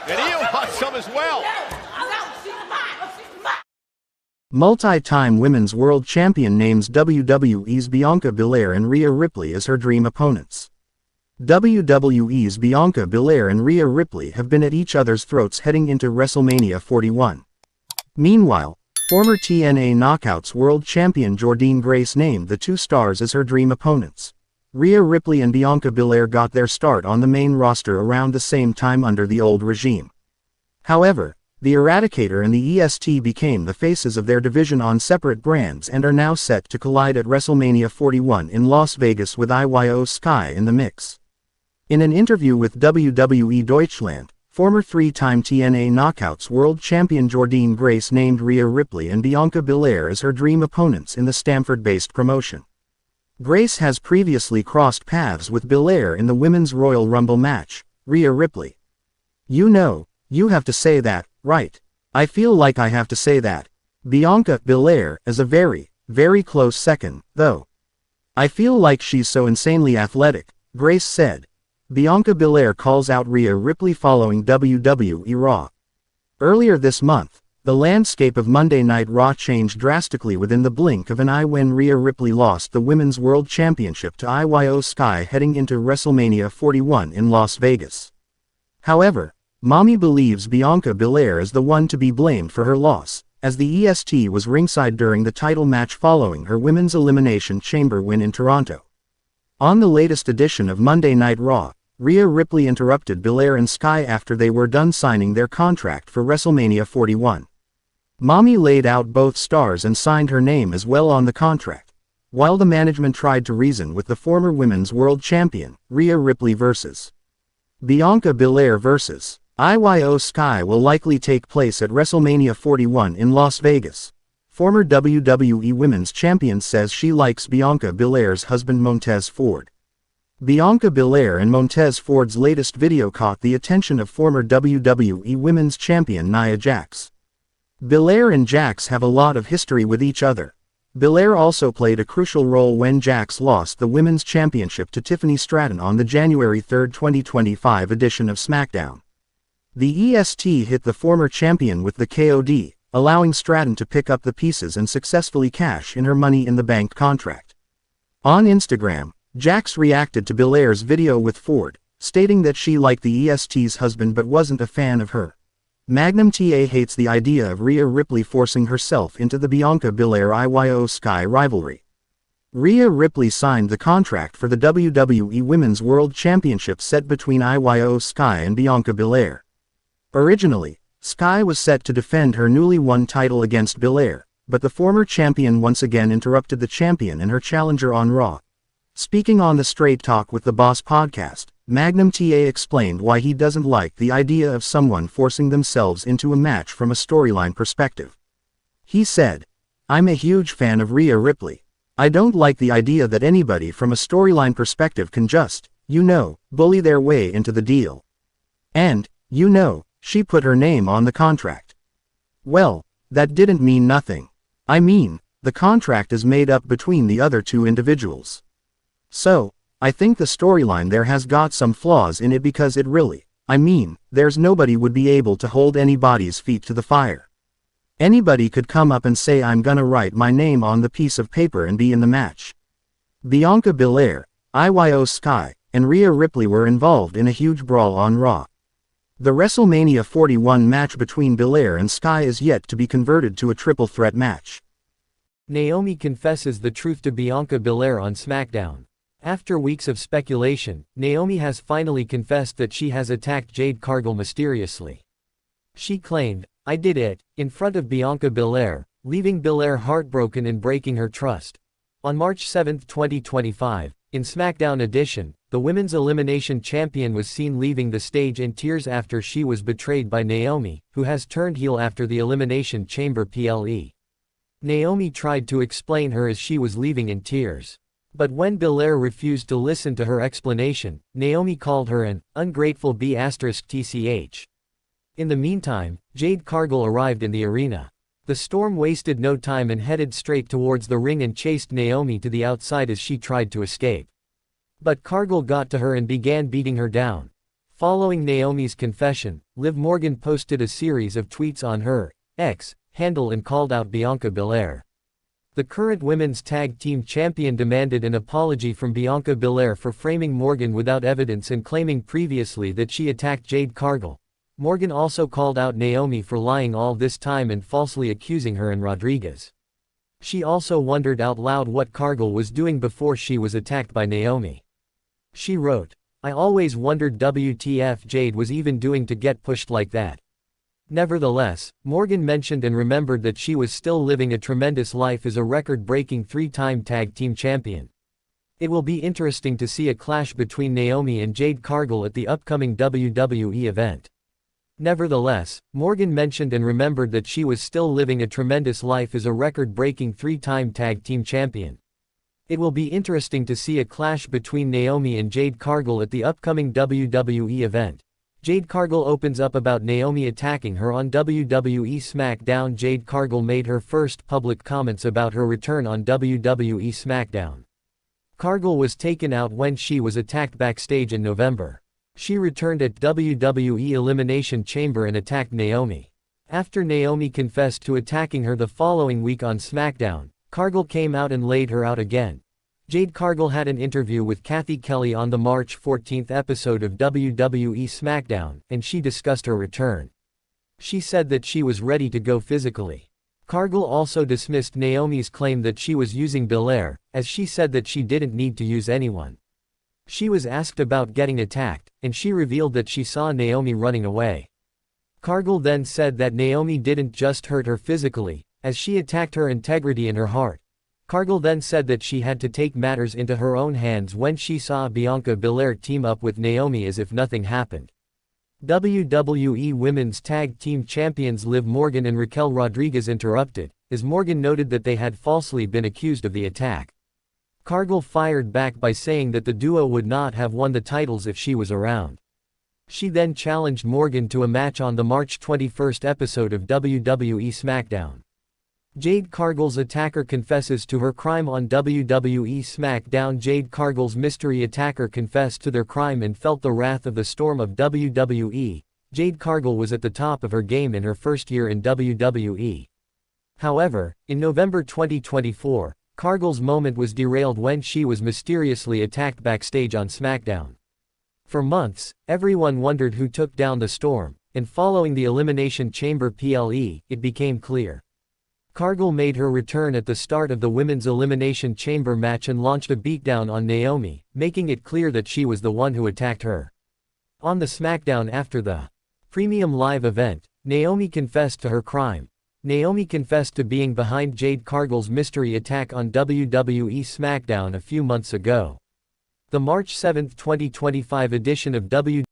And Iyo wants some as well. Multi-time Women's World Champion names WWE's Bianca Belair and Rhea Ripley as her dream opponents. WWE's Bianca Belair and Rhea Ripley have been at each other's throats heading into WrestleMania 41. Meanwhile, former TNA Knockouts World Champion Jordynne Grace named the two stars as her dream opponents. Rhea Ripley and Bianca Belair got their start on the main roster around the same time under the old regime. However, the Eradicator and the EST became the faces of their division on separate brands and are now set to collide at WrestleMania 41 in Las Vegas with Iyo Sky in the mix. In an interview with WWE Deutschland, former three-time TNA Knockouts World Champion Jordynne Grace named Rhea Ripley and Bianca Belair as her dream opponents in the Stamford-based promotion. Grace has previously crossed paths with Belair in the Women's Royal Rumble match. Rhea Ripley: "You know, you have to say that, right? I feel like I have to say that. Bianca Belair is a very, very close second, though. I feel like she's so insanely athletic," Grace said. Bianca Belair calls out Rhea Ripley following WWE Raw. Earlier this month, the landscape of Monday Night Raw changed drastically within the blink of an eye when Rhea Ripley lost the Women's World Championship to Iyo Sky heading into WrestleMania 41 in Las Vegas. However, Mommy believes Bianca Belair is the one to be blamed for her loss, as the EST was ringside during the title match following her Women's Elimination Chamber win in Toronto. On the latest edition of Monday Night Raw, Rhea Ripley interrupted Belair and Sky after they were done signing their contract for WrestleMania 41. Mommy laid out both stars and signed her name as well on the contract. While the management tried to reason with the former Women's World Champion, Rhea Ripley vs. Bianca Belair vs. Iyo Sky will likely take place at WrestleMania 41 in Las Vegas. Former WWE Women's Champion says she likes Bianca Belair's husband Montez Ford. Bianca Belair and Montez Ford's latest video caught the attention of former WWE Women's Champion Nia Jax. Belair and Jax have a lot of history with each other. Belair also played a crucial role when Jax lost the Women's Championship to Tiffany Stratton on the January 3, 2025 edition of SmackDown. The EST hit the former champion with the KOD, allowing Stratton to pick up the pieces and successfully cash in her Money in the Bank contract. On Instagram, Jax reacted to Belair's video with Ford, stating that she liked the EST's husband but wasn't a fan of her. Magnum TA hates the idea of Rhea Ripley forcing herself into the Bianca Belair-Iyo Sky rivalry. Rhea Ripley signed the contract for the WWE Women's World Championship set between Iyo Sky and Bianca Belair. Originally, Sky was set to defend her newly won title against Belair, but the former champion once again interrupted the champion and her challenger on Raw. Speaking on the Straight Talk with the Boss podcast, Magnum TA explained why he doesn't like the idea of someone forcing themselves into a match from a storyline perspective. He said, "I'm a huge fan of Rhea Ripley. I don't like the idea that anybody from a storyline perspective can just, bully their way into the deal. And, she put her name on the contract. Well, that didn't mean nothing. I mean, the contract is made up between the other two individuals. So, I think the storyline there has got some flaws in it because it really, there's nobody would be able to hold anybody's feet to the fire. Anybody could come up and say I'm gonna write my name on the piece of paper and be in the match." Bianca Belair, Iyo Sky, and Rhea Ripley were involved in a huge brawl on Raw. The WrestleMania 41 match between Belair and Sky is yet to be converted to a triple threat match. Naomi confesses the truth to Bianca Belair on SmackDown. After weeks of speculation, Naomi has finally confessed that she has attacked Jade Cargill mysteriously. She claimed, "I did it," in front of Bianca Belair, leaving Belair heartbroken and breaking her trust. On March 7, 2025, in SmackDown Edition, the Women's Elimination Champion was seen leaving the stage in tears after she was betrayed by Naomi, who has turned heel after the Elimination Chamber PLE. Naomi tried to explain her as she was leaving in tears. But when Belair refused to listen to her explanation, Naomi called her an ungrateful B***TCH. In the meantime, Jade Cargill arrived in the arena. The Storm wasted no time and headed straight towards the ring and chased Naomi to the outside as she tried to escape. But Cargill got to her and began beating her down. Following Naomi's confession, Liv Morgan posted a series of tweets on her X handle and called out Bianca Belair. The current women's tag team champion demanded an apology from Bianca Belair for framing Morgan without evidence and claiming previously that she attacked Jade Cargill. Morgan also called out Naomi for lying all this time and falsely accusing her and Rodriguez. She also wondered out loud what Cargill was doing before she was attacked by Naomi. She wrote, "I always wondered WTF Jade was even doing to get pushed like that." Nevertheless, Morgan mentioned and remembered that she was still living a tremendous life as a record-breaking 3-time tag team champion. It will be interesting to see a clash between Naomi and Jade Cargill at the upcoming WWE event. Nevertheless, Morgan mentioned and remembered that she was still living a tremendous life as a record-breaking 3-time tag team champion. It will be interesting to see a clash between Naomi and Jade Cargill at the upcoming WWE event. Jade Cargill opens up about Naomi attacking her on WWE SmackDown. Jade Cargill made her first public comments about her return on WWE SmackDown. Cargill was taken out when she was attacked backstage in November. She returned at WWE Elimination Chamber and attacked Naomi. After Naomi confessed to attacking her the following week on SmackDown, Cargill came out and laid her out again. Jade Cargill had an interview with Kathy Kelly on the March 14 episode of WWE SmackDown, and she discussed her return. She said that she was ready to go physically. Cargill also dismissed Naomi's claim that she was using Belair, as she said that she didn't need to use anyone. She was asked about getting attacked, and she revealed that she saw Naomi running away. Cargill then said that Naomi didn't just hurt her physically, as she attacked her integrity and her heart. Cargill then said that she had to take matters into her own hands when she saw Bianca Belair team up with Naomi as if nothing happened. WWE Women's Tag Team Champions Liv Morgan and Raquel Rodriguez interrupted, as Morgan noted that they had falsely been accused of the attack. Cargill fired back by saying that the duo would not have won the titles if she was around. She then challenged Morgan to a match on the March 21 episode of WWE SmackDown. Jade Cargill's attacker confesses to her crime on WWE SmackDown. Jade Cargill's mystery attacker confessed to their crime and felt the wrath of the storm of WWE. Jade Cargill was at the top of her game in her first year in WWE. However, in November 2024, Cargill's moment was derailed when she was mysteriously attacked backstage on SmackDown. For months, everyone wondered who took down the storm, and following the Elimination Chamber PLE, it became clear. Cargill made her return at the start of the Women's Elimination Chamber match and launched a beatdown on Naomi, making it clear that she was the one who attacked her. On the SmackDown after the Premium Live event, Naomi confessed to her crime. Naomi confessed to being behind Jade Cargill's mystery attack on WWE SmackDown a few months ago. The March 7, 2025 edition of WWE